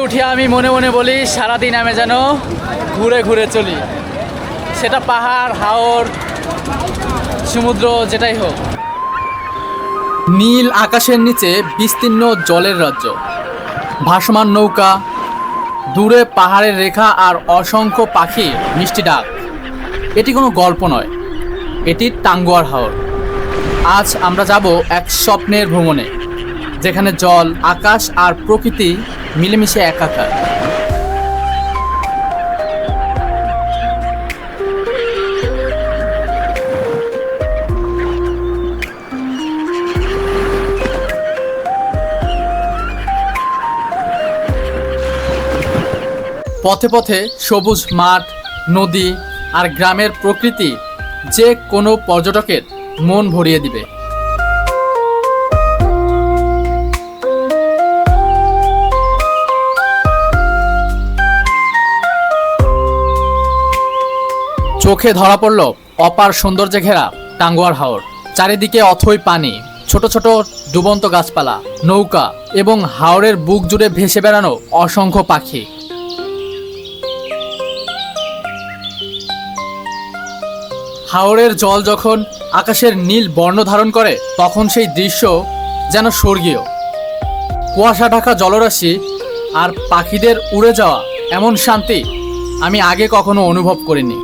উঠে আমি মনে মনে বলি সারাদিন আমি যেন ঘুরে ঘুরে চলি, সেটা পাহাড়, হাওর, সমুদ্র, যেটাই হোক। নীল আকাশের নিচে বিস্তীর্ণ জলের রাজ্য, ভাসমান নৌকা, দূরে পাহাড়ের রেখা আর অসংখ্য পাখির মিষ্টি ডাক। এটি কোনো গল্প নয়, এটি টাঙ্গুয়ার হাওর। আজ আমরা যাব এক স্বপ্নের ভ্রমণে, যেখানে জল, আকাশ আর প্রকৃতি মিলেমিশে একাকার। পথে পথে সবুজ মাঠ, নদী আর গ্রামের প্রকৃতি যে কোনো পর্যটকের মন ভরিয়ে দিবে। চোখে ধরা পড়ল অপার সৌন্দর্যে ঘেরা টাঙ্গুয়ার হাওর। চারিদিকে অথই পানি, ছোট ছোট ডুবন্ত গাছপালা, নৌকা এবং হাওরের বুক জুড়ে ভেসে বেড়ানো অসংখ্য পাখি। হাওরের জল যখন আকাশের নীল বর্ণ ধারণ করে, তখন সেই দৃশ্য যেন স্বর্গীয়। কুয়াশা ঢাকা জলরাশি আর পাখিদের উড়ে যাওয়া এমন শান্তি আমি আগে কখনো অনুভব করিনি।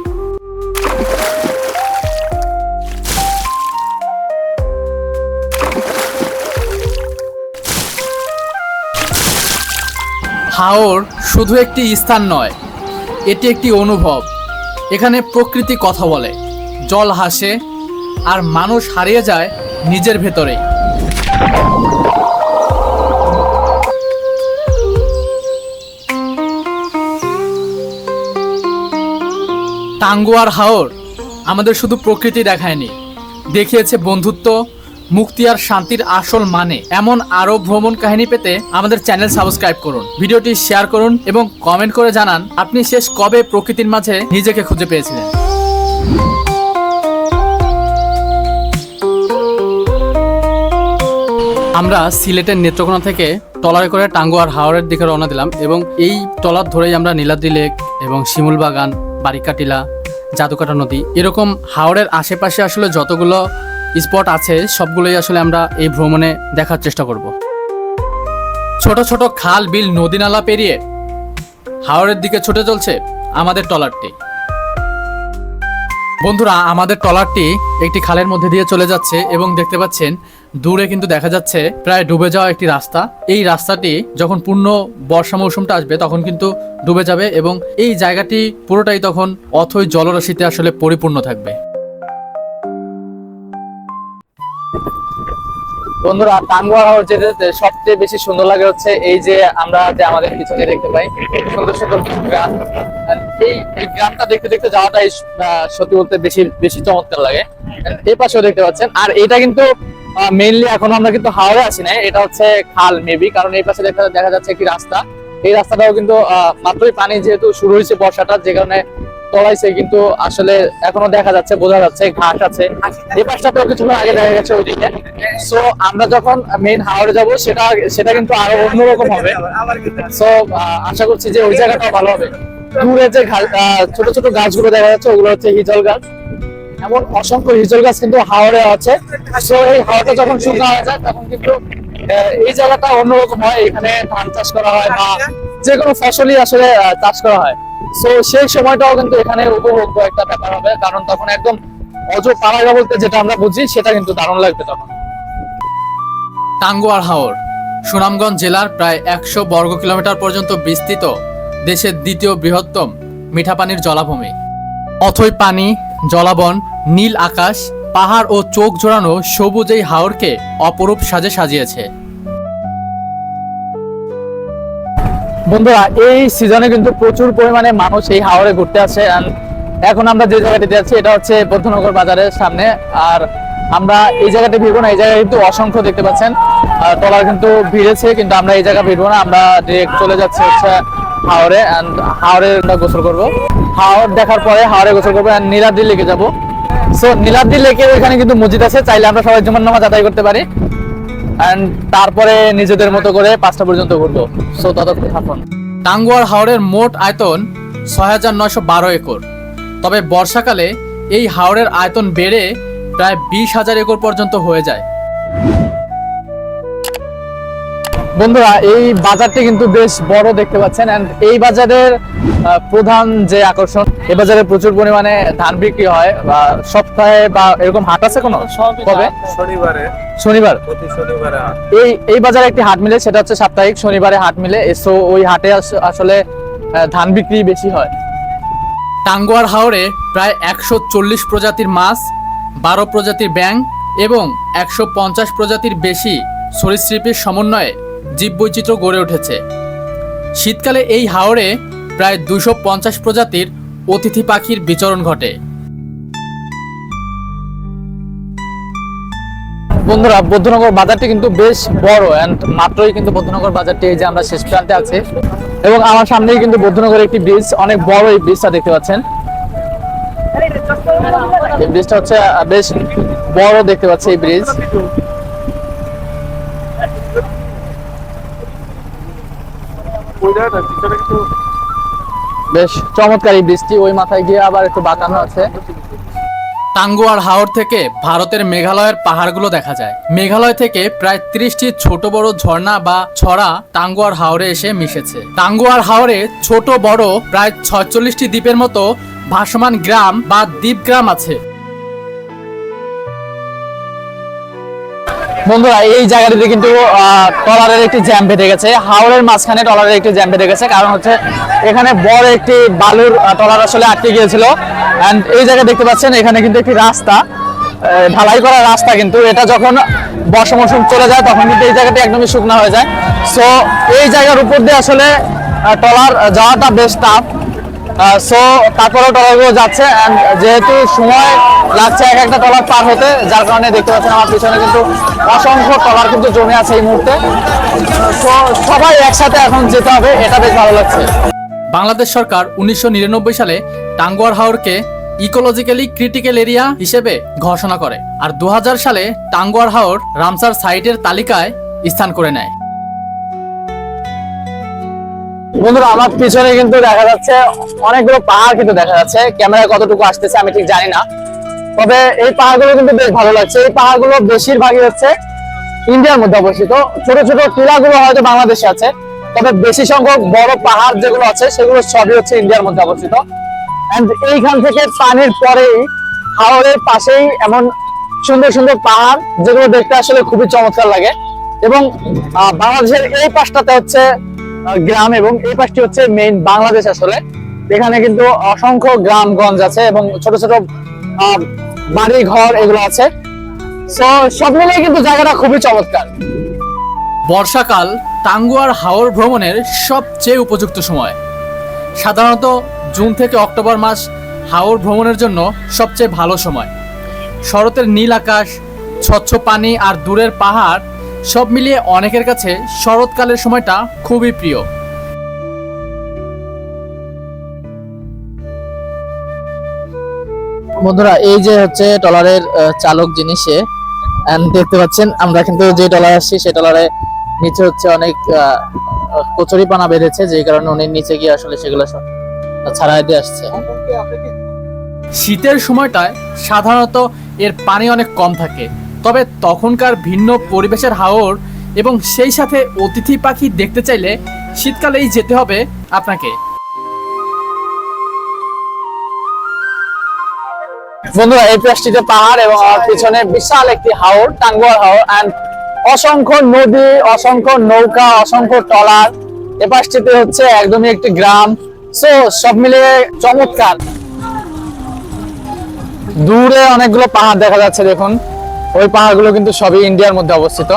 হাওর শুধু একটি স্থান নয়, এটি একটি অনুভব। এখানে প্রকৃতি কথা বলে, জল হাসে আর মানুষ হারিয়ে যায় নিজের ভেতরেই। টাঙ্গুয়ার হাওর আমাদের শুধু প্রকৃতি দেখায়নি, দেখিয়েছে বন্ধুত্ব, মুক্তি আর শান্তির আসল মানে। এমন আরো ভ্রমণ কাহিনী পেতে আমাদের চ্যানেল সাবস্ক্রাইব করুন, ভিডিওটি শেয়ার করুন এবং কমেন্ট করে জানান আপনি শেষ কবে প্রকৃতির মাঝে নিজেকে খুঁজে পেয়েছিলেন। আমরা সিলেটের নেত্রকোনা থেকে ট্রলারে করে টাঙ্গুয়ার হাওরের দিকে রওনা দিলাম এবং এই ট্রলার ধরেই আমরা নীলাদ্রি লেক এবং শিমুল বাগান, বারিকা টিলা, জাদুকাটা নদী, এরকম হাওরের আশেপাশে আসলে যতগুলো স্পট আছে সবগুলোই আসলে আমরা এই ভ্রমণে দেখার চেষ্টা করব। ছোট ছোট খাল, বিল, নদী নালা পেরিয়ে হাওরের দিকে ছুটে চলছে আমাদের ট্রলারটি। বন্ধুরা, আমাদের ট্রলারটি একটি খালের মধ্যে দিয়ে চলে যাচ্ছে এবং দেখতে পাচ্ছেন দূরে কিন্তু দেখা যাচ্ছে প্রায় ডুবে যাওয়া একটি রাস্তা। এই রাস্তাটি যখন পূর্ণ বর্ষা মৌসুমটা আসবে তখন কিন্তু ডুবে যাবে এবং এই জায়গাটি পুরোটাই তখন অথই জলরাশিতে আসলে পরিপূর্ণ থাকবে। বন্ধুরা, টাঙ্গুয়ার হাওর যেতে সবচেয়ে বেশি সুন্দর লাগে হচ্ছে এই যে আমরা যে আমাদের পিছনে দেখতে পাই সুন্দর সুন্দর গ্রাম। এই গ্রামটা দেখতে দেখতে যাওয়াটাই সত্যি বলতে বেশি চমৎকার লাগে। এই পাশেও দেখতে পাচ্ছেন, আর এটা কিন্তু মেইনলি এখন আমরা কিন্তু হাওরে আছি না, এটা হচ্ছে খাল মেবি, কারণ এই পাশে দেখা যাচ্ছে একটি রাস্তা। এই রাস্তাটাও কিন্তু মাত্রই পানি যেহেতু শুরু হয়েছে বর্ষাটা, যে কারণে তলাইছে, কিন্তু আসলে এখনো দেখা যাচ্ছে, বোঝা যাচ্ছে ঘাস আছে। এই পাশটাতেও কিছুক্ষণ আগে দেখা গেছে ওইদিকে। সো আমরা যখন মেইন হাওরে যাব সেটা কিন্তু আরো অন্যরকম হবে। সো আশা করছি যে ওই জায়গাটাও ভালো হবে। দূরে যে ছোট ছোট গাছগুলো দেখা যাচ্ছে ওগুলো হচ্ছে হিজল গাছ। এমন অসংখ্য হিজল গাছ কিন্তু হাওরে আছে। সো এই হাওরটা যখন শুকনো হয়ে যায় তখন কিন্তু এই জায়গাটা অন্যরকম হয়। এখানে ধান চাষ করা হয় বা যে কোনো ফসলই আসলে চাষ করা হয়। সো সেই সময়টাও কিন্তু এখানে উপভোগ্য একটা ব্যাপার হবে, কারণ তখন একদম পাড়াগা বলতে যেটা আমরা বুঝি সেটা কিন্তু দারুণ লাগবে তখন। টাঙ্গুয়ার হাওর সুনামগঞ্জ জেলার প্রায় 100 বর্গ কিলোমিটার পর্যন্ত বিস্তৃত দেশের দ্বিতীয় বৃহত্তম মিঠা পানির জলাভূমি। অথই পানি, জলাবন, নীল আকাশ, পাহাড় ও চোখ জোড়ানো সবুজ এই হাওরকে অপরূপ সাজে সাজিয়েছে। বন্ধুরা, এই সিজনে কিন্তু প্রচুর পরিমাণে মানুষ এই হাওরে ঘুরতে আসে। এখন আমরা যে জায়গাটিতে আছি এটা হচ্ছে বৌদ্ধনগর বাজারের সামনে, আর আমরা এই জায়গাতে ভিড়বো না। এই জায়গায় কিন্তু অসংখ্য দেখতে পাচ্ছেন ট্রলার কিন্তু ভিড়েছে, কিন্তু আমরা এই জায়গা ভিড়বো না, আমরা ডিরেক্ট চলে যাচ্ছি হচ্ছে হাওরে। হাওরে আমরা গোসল করবো, হাওর দেখার পরে হাওরে গোসল করবো, নীলাদ্রি লেকে যাবো। সো নীলাদ্রি লেকের ওইখানে কিন্তু মসজিদ আছে, চাইলে আমরা সবাই জুমার নামাজ আদায় করতে পারি। তারপরে নিজেদের মতো করে 5টা পর্যন্ত ঘুরবো। সো ততক্ষণ থাকুন। টাঙ্গুয়ার হাওরের মোট আয়তন ৬,৯১২ একর। তবে বর্ষাকালে এই হাওরের আয়তন বেড়ে প্রায় ২০,০০০ একর পর্যন্ত হয়ে যায়। বন্ধুরা, এই বাজারটি কিন্তু বেশ বড় দেখতে পাচ্ছেন। এন্ড এই বাজারের প্রধান যে আকর্ষণ, এই বাজারে প্রচুর পরিমাণে ধান বিক্রি হয়। বা সপ্তাহে বা এরকম হাট আছে কোনো? কবে? শনিবার। এই বাজারে একটি হাট মিলে, সেটা হচ্ছে সাপ্তাহিক শনিবারে হাট মিলে। সো ওই হাটে আসলে ধান বিক্রি বেশি হয়। টাঙ্গুয়ার হাওরে প্রায় ১৪০ প্রজাতির মাছ, ১২ প্রজাতির ব্যাঙ এবং ১৫০ প্রজাতির বেশি সরীসৃপের সমন্বয়ে জীববৈচিত্র্য গড়ে উঠেছে। শীতকালে এই হাওরে প্রায় ২৫০ প্রজাতির অতিথি পাখির বিচরণ ঘটে। বন্ধুরা, বৌদ্ধনগর বাজারটি কিন্তু বেশ বড়। এন্ড মাত্রই কিন্তু বৌদ্ধনগর বাজারটি, এই যে আমরা শেষ প্রান্তে আছি এবং আমার সামনেই কিন্তু বৌদ্ধনগরের একটি ব্রিজ, অনেক বড় এই ব্রিজটা দেখতে পাচ্ছেন। এই ব্রিজটা হচ্ছে বেশ বড় দেখতে পাচ্ছি এই ব্রিজ। বেশ চমৎকার এই ব্রিজটি। ওই মাথায় গিয়ে আবার একটু বাঁকানো আছে। টাঙ্গুয়ার হাওর থেকে ভারতের মেঘালয়ের পাহাড়গুলো দেখা যায়। মেঘালয় থেকে প্রায় ৩০টি ছোট বড় ঝর্ণা বা ছড়া টাঙ্গুয়ার হাওরে এসে মিশেছে। টাঙ্গুয়ার হাওরে ছোট বড় প্রায় ৪৬টি দ্বীপের মতো ভাসমান গ্রাম বা দ্বীপগ্রাম আছে। বন্ধুরা, এই জায়গাটিতে কিন্তু ট্রলারের একটি জ্যাম বেঁধে গেছে। হাওরের মাঝখানে ট্রলারের একটি জ্যাম বেঁধে গেছে, কারণ হচ্ছে এখানে বড় একটি বালুর ট্রলার আসলে আটকে গিয়েছিল। এন্ড এই জায়গায় দেখতে পাচ্ছেন, এখানে কিন্তু একটি রাস্তা, ঢালাই করা রাস্তা, কিন্তু এটা যখন বর্ষা মৌসুম চলে যায় তখন কিন্তু এই জায়গাটি একদমই শুকনো হয়ে যায়। সো এই জায়গার উপর দিয়ে আসলে ট্রলার যাওয়াটা বেশ টাফ। সো তারপরেও ট্রলারগুলো যাচ্ছে। এন্ড যেহেতু সময় লাগছে এক একটা ট্রলার পার হতে, যার কারণে দেখতে পাচ্ছেন আমার পিছনে কিন্তু অসংখ্য ট্রলার কিন্তু জমে আছে এই মুহূর্তে। তো সবাই একসাথে এখন যেতে হবে, এটা বেশ ভালো লাগছে। বাংলাদেশ সরকার ১৯৯৯ সালে টাঙ্গুয়ার হাওরকে ইকোলজিক্যালি ক্রিটিক্যাল এরিয়া হিসেবে ঘোষণা করে, আর ২০০০ সালে টাঙ্গুয়ার হাওর রামসার সাইটের তালিকায় স্থান করে নেয়। বন্ধুরা, আমার পিছনে কিন্তু দেখা যাচ্ছে অনেকগুলো পাহাড় কিন্তু দেখা যাচ্ছে। ক্যামেরায় কতটুকু আসতেছে আমি ঠিক জানি না, তবে এই পাহাড়গুলো কিন্তু বেশ ভালো লাগছে। এই পাহাড়গুলো বেশিরভাগই হচ্ছে ইন্ডিয়ার মধ্যে অবস্থিত। ছোট ছোট টিলাগুলো হয়তো বাংলাদেশে আছে, তবে বেশি সংখ্যক বড় পাহাড় যেগুলো আছে সেগুলো সবই হচ্ছে ইন্ডিয়ার মধ্যে অবস্থিত। এন্ড এইখান থেকে পানির পরেই হাওরের পাশেই এমন সুন্দর সুন্দর পাহাড়, যেগুলো দেখতে আসলে খুবই চমৎকার লাগে। এবং বাংলাদেশের এই পাশটাতে হচ্ছে গ্রাম এবং এই পাশটি হচ্ছে মেইন বাংলাদেশ। আসলে এখানে কিন্তু অসংখ্য গ্রামগঞ্জ আছে এবং ছোট ছোট বাড়ি ঘর এগুলো আছে। সো সব মিলিয়ে কিন্তু জায়গাটা খুবই চমৎকার। বর্ষাকাল টাঙ্গুয়ার হাওর ভ্রমণের সবচেয়ে উপযুক্ত সময়। সাধারণত জুন থেকে অক্টোবর মাস হাওর ভ্রমণের জন্য সবচেয়ে ভালো সময়। শরতের নীল আকাশ, স্বচ্ছ পানি আর দূরের পাহাড় সব মিলিয়ে অনেকের কাছে শরৎকালের সময়টা খুবই প্রিয়। বন্ধুরা, এই যে হচ্ছে ট্রলারের চালক যিনি, সে দেখতে পাচ্ছেন আমরা কিন্তু যে ট্রলার আসছি সে ট্রলারে নিচে হচ্ছে অনেক কচুরিপানা বেঁধেছে, যে কারণে উনি নিচে গিয়ে আসলে সেগুলো ছাড়াই দিয়ে আসছে। শীতের সময়টায় সাধারণত এর পানি অনেক কম থাকে, তবে তখনকার ভিন্ন পরিবেশের হাওর এবং সেই সাথে অতিথি পাখি দেখতে চাইলে শীতকালেই যেতে হবে আপনাকে। বন্ধুরা, এই পাশটিতে পাহাড় এবং আমার পিছনে বিশাল একটি হাওর, টাঙ্গুয়ার হাওর। এন্ড অসংখ্য নদী, অসংখ্য নৌকা, অসংখ্য ট্রলার। এ পাশটিতে হচ্ছে একদমই একটি গ্রাম। সো সব মিলিয়ে চমৎকার। দূরে অনেকগুলো পাহাড় দেখা যাচ্ছে, দেখুন ওই পাহাড়গুলো কিন্তু সবই ইন্ডিয়ার মধ্যে অবস্থিত।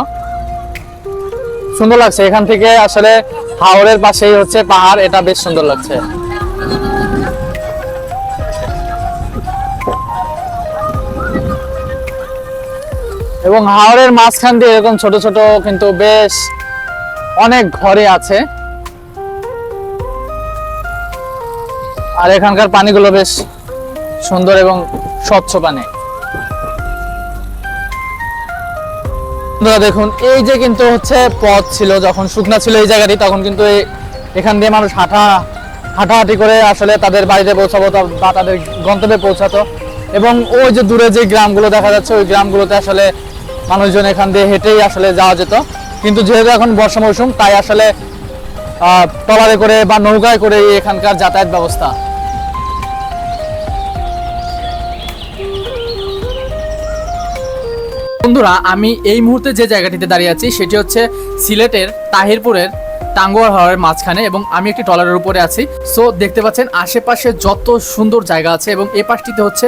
সুন্দর লাগছে এখান থেকে আসলে হাওরের পাশেই হচ্ছে পাহাড়, এটা বেশ সুন্দর লাগছে। এবং হাওরের মাঝখান দিয়ে এরকম ছোট ছোট কিন্তু বেশ অনেক ঘরে আছে। আর এখানকার পানিগুলো বেশ সুন্দর এবং স্বচ্ছ পানি। দেখুন, এই যে কিন্তু হচ্ছে পথ ছিল, যখন শুকনা ছিল এই জায়গাটি, তখন কিন্তু এই এখান দিয়ে মানুষ হাঁটাহাঁটি করে আসলে তাদের বাড়িতে পৌঁছাবো বা তাদের গন্তব্যে পৌঁছাতো। এবং ওই যে দূরে যে গ্রামগুলো দেখা যাচ্ছে ওই গ্রামগুলোতে আসলে মানুষজন এখান দিয়ে হেঁটেই আসলে যাওয়া যেত। কিন্তু যেহেতু এখন বর্ষা মৌসুম তাই আসলে ট্রলারে করে বা নৌকায় করে এখানকার যাতায়াত ব্যবস্থা। বন্ধুরা, আমি এই মুহূর্তে যে জায়গাটিতে দাঁড়িয়ে আছি সেটি হচ্ছে সিলেটের তাহিরপুরের টাঙ্গুয়ার হাওরের মাঝখানে, এবং আমি একটি ট্রলারের উপরে আছি। সো দেখতে পাচ্ছেন আশেপাশে যত সুন্দর জায়গা আছে, এবং এই পাশটিতে হচ্ছে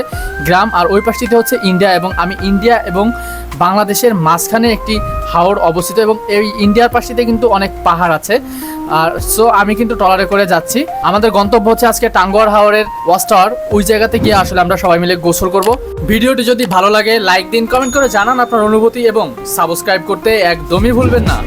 গ্রাম আর ওই পাশটিতে হচ্ছে ইন্ডিয়া, এবং আমি ইন্ডিয়া এবং বাংলাদেশের মাঝখানে একটি হাওর অবস্থিত, এবং এই ইন্ডিয়ার পাশটিতে কিন্তু অনেক পাহাড় আছে। আর সো আমি কিন্তু ট্রলারে করে যাচ্ছি। আমাদের গন্তব্য হচ্ছে আজকে টাঙ্গুয়ার হাওরের ওয়াচ টাওয়ার। ওই জায়গাতে গিয়ে আসলে আমরা সবাই মিলে গোসল করব। ভিডিওটি যদি ভালো লাগে লাইক দিন, কমেন্ট করে জানান আপনার অনুভূতি, এবং সাবস্ক্রাইব করতে একদমই ভুলবেন না।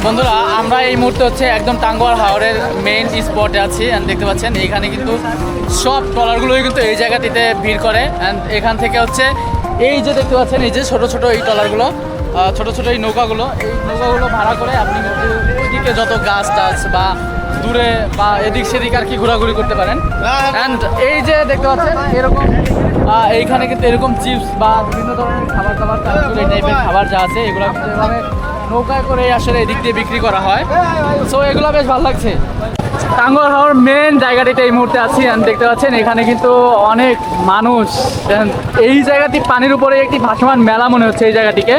বন্ধুরা, আমরা এই মুহূর্তে হচ্ছে একদম টাঙ্গুয়ার হাওরের মেইন স্পটে আছি। অ্যান্ড দেখতে পাচ্ছেন এখানে কিন্তু সব ট্রলারগুলোই কিন্তু এই জায়গাটিতে ভিড় করে। অ্যান্ড এখান থেকে হচ্ছে এই যে দেখতে পাচ্ছেন এই যে ছোট ছোট এই ট্রলারগুলো, ছোট ছোট এই নৌকাগুলো ভাড়া করে আপনি ওইদিকে যত গাছ টাছ বা দূরে বা এদিক সেদিক আর কি ঘোরাঘুরি করতে পারেন। অ্যান্ড এই যে দেখতে পাচ্ছেন এরকম এইখানে কিন্তু এরকম চিপস বা বিভিন্ন ধরনের খাবার দাবার, তারপরে এই টাইপের খাবার যা আছে এগুলো কিন্তু এভাবে নৌকায় করে আসলে এদিক দিয়ে বিক্রি করা হয়। সো এগুলো বেশ ভালো লাগছে। টাঙ্গুয়ার হাওর মেন জায়গাটিতে এই মুহূর্তে আছি। দেখতে পাচ্ছেন এখানে কিন্তু অনেক মানুষ। এই জায়গাটি পানির উপরে একটি ভাসমান মেলা মনে হচ্ছে এই জায়গাটিকে।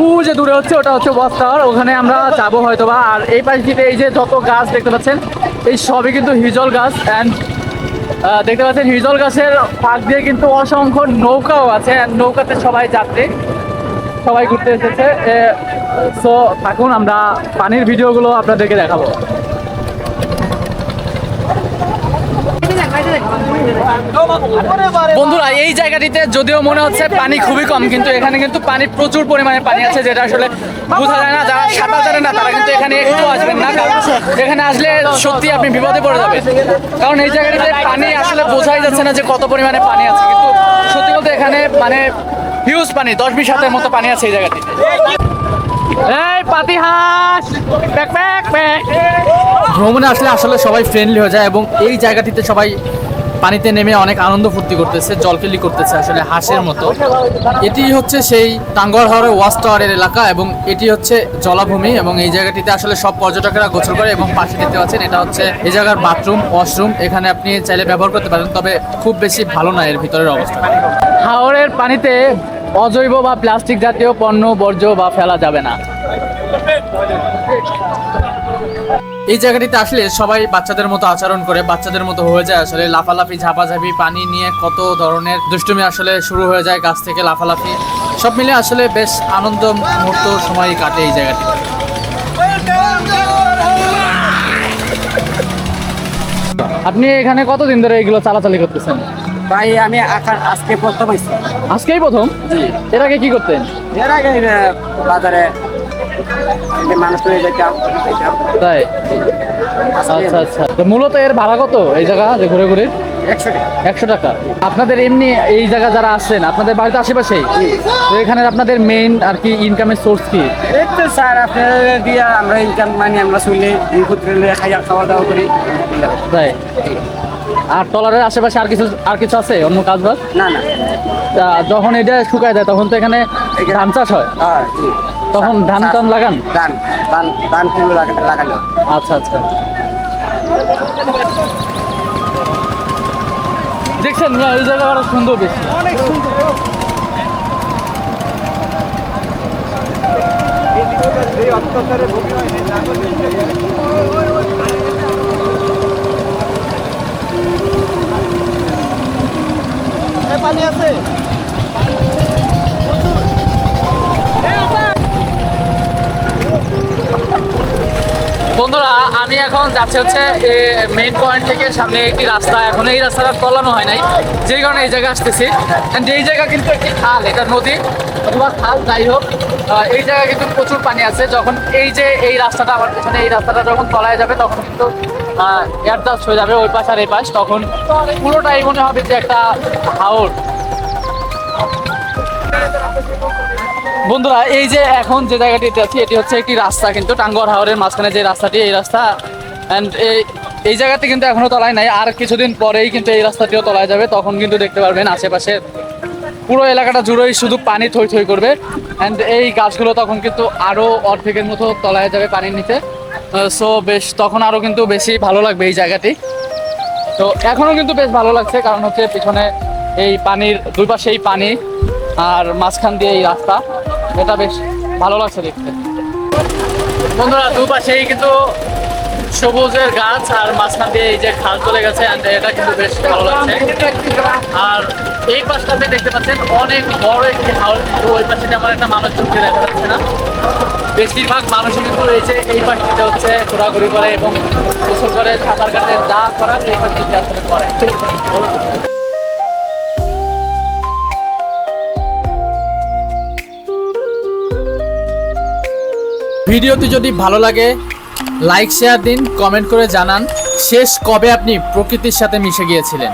ও যে দূরে হচ্ছে ওটা হচ্ছে ওয়াচ টাওয়ার, ওখানে আমরা যাবো হয়তোবা। আর এই পাশটিতে এই যে যত গাছ দেখতে পাচ্ছেন এই সবই কিন্তু হিজল গাছ। অ্যান্ড দেখতে পাচ্ছেন হিজল গাছের ফাঁক দিয়ে কিন্তু অসংখ্য নৌকাও আছে। নৌকাতে সবাই যাত্রী, সবাই ঘুরতে এসেছে। সো থাকুন, আমরা পানির ভিডিওগুলো আপনাদেরকে দেখাবো। বন্ধুরা, এই জায়গাটিতে যদিও মনে হচ্ছে পানি খুবই কম, কিন্তু এখানে কিন্তু পানি প্রচুর পরিমাণে পানি আছে, যেটা আসলে বোঝা যায় না। যারা সাঁতার জানে না তারা কিন্তু এখানে একটু আসবেন না, কারণ এখানে আসলে সত্যি আপনি বিপদে পড়ে যাবেন। কারণ এই জায়গাটিতে পানি আসলে বোঝাই যাচ্ছে না যে কত পরিমাণে পানি আছে, কিন্তু সত্যি বলতে এখানে মানে হিউজ পানি, 10-20 হাতের মতো পানি আছে এই জায়গাটিতে। এই পাতিহাঁস ভ্রমণে আসলে সবাই ফ্রেন্ডলি হয়ে যায়, এবং এই জায়গাটিতে সবাই পানিতে নেমে অনেক আনন্দ ফুর্তি করতেছে, জলকেলি করতেছে আসলে হাঁসের মতো। এটি হচ্ছে সেই টাঙ্গুয়ার হাওরের ওয়াচ টাওয়ারের এলাকা, এবং এটি হচ্ছে জলাভূমি, এবং এই জায়গাটিতে আসলে সব পর্যটকেরা গোসল করে। এবং পাশে দেখতে পাচ্ছেন এটা হচ্ছে এই জায়গার বাথরুম, ওয়াশরুম। এখানে আপনি চাইলে ব্যবহার করতে পারেন, তবে খুব বেশি ভালো না এর ভিতরের অবস্থা। হাওরের পানিতে অজৈব বা প্লাস্টিক জাতীয় পণ্য বর্জ্য বা ফেলা যাবে না। এই জায়গাটিতে আসলে সবাই বাচ্চাদের মতো আচরণ করে, বাচ্চাদের মতো হয়ে যায় আসলে। লাফালাফি, ঝাপাঝাপি, পানি নিয়ে কত ধরনের দুষ্টুমি আসলে শুরু হয়ে যায়, গাছ থেকে লাফালাফি, সব মিলে আসলে বেশ আনন্দ মুহূর্ত সময় কাটে এই জায়গাটিতে। আপনি এখানে কতদিন ধরে এগুলো চালাচালি করতেছেন? ভাই আমি আজকে প্রথম আইছি। আজকেই প্রথম? এর আগে কি করতেন? এর আগে বাজারে মানুষ হয়ে যেতাম। তাই? আচ্ছা আচ্ছা। তো মূলত এর ভাড়া কত এই জায়গা যে ঘুরে ঘুরে? 100 টাকা। আপনাদের এমনি এই জায়গা যারা আসছেন আপনাদের বাড়িতে আশেপাশেই, তো এখানে আপনাদের মেইন আর কি ইনকামের সোর্স কি? এই তো স্যার আপনার দিয়া আমরা ইনকাম মানে আমরা চলে খাওয়া দাওয়া করি। তাই? আর ট্রলারের আশেপাশে আর কিছু আছে অন্য কাজ বাজ? না না। যখন এটা শুকায় যায় তখন তো এখানে ধান চাষ হয়, তখন ধান টান লাগান? ধান কিলো লাগানো। আচ্ছা আচ্ছা। দেখছেন না এই জায়গা আরো সুন্দর, বেশি অনেক সুন্দর। পানি আছে। বন্ধুরা, আমি এখন যাচ্ছে হচ্ছে মেইন পয়েন্ট থেকে সামনে একটি রাস্তা, এখন এই রাস্তাটা তলানো হয় নাই, যে কারণে এই জায়গায় আসতেছি। অ্যান্ড এই জায়গা কিন্তু একটি খাল, এটা নদী অথবা খাল যাই হোক, এই জায়গায় কিন্তু প্রচুর পানি আছে। যখন এই যে এই রাস্তাটা আমার পেছনে, এই রাস্তাটা যখন তলায় যাবে তখন কিন্তু এয়ারডাস্ট হয়ে যাবে ওই পাশ আর এই পাশ, তখন পুরোটাই মনে হবে যে একটা হাওর। বন্ধুরা এই যে এখন যে জায়গাটিতে আছি এটি হচ্ছে একটি রাস্তা, কিন্তু টাঙ্গুয়ার হাওরের মাঝখানে যে রাস্তাটি, এই রাস্তা। অ্যান্ড এই জায়গাতে কিন্তু এখনো তলায় নাই, আর কিছুদিন পরেই কিন্তু এই রাস্তাটিও তলায় যাবে, তখন কিন্তু দেখতে পারবেন আশেপাশে পুরো এলাকাটা জুড়েই শুধু পানি থই থই করবে। অ্যান্ড এই গাছগুলো তখন কিন্তু আরো অর্ধেকের মতো তলায় যাবে পানির নিচে। সো বেশ তখন আরো কিন্তু বেশি ভালো লাগবে এই জায়গাটি। তো এখনো কিন্তু বেশ ভালো লাগছে, কারণ হচ্ছে পিছনে এই পানির দুই পাশেই পানি আর মাঝখান দিয়ে এই রাস্তা, এটা বেশ ভালো লাগছে দেখতে। বন্ধুরা দুপাশেই কিন্তু সবুজের গাছ আর মাঝখান দিয়ে এই যে খাল চলে গেছে, এটা কিন্তু বেশ ভালো লাগছে। আর এই পাশটাতে দেখতে পাচ্ছেন অনেক বড় একটি হাওর, কিন্তু ওই পাশে আমার একটা মানুষজনকে দেখা যাচ্ছে না। বেশিরভাগ মানুষই কিন্তু এই যে এই পাশটিতে হচ্ছে ঘোরাঘুরি করে এবং গোসল করে, সাঁতার কাটে, যা করার এই পাশটিতে আসলে করে। ভিডিওটি যদি ভালো লাগে লাইক শেয়ার দিন, কমেন্ট করে জানান শেষ কবে আপনি প্রকৃতির সাথে মিশে গিয়েছিলেন।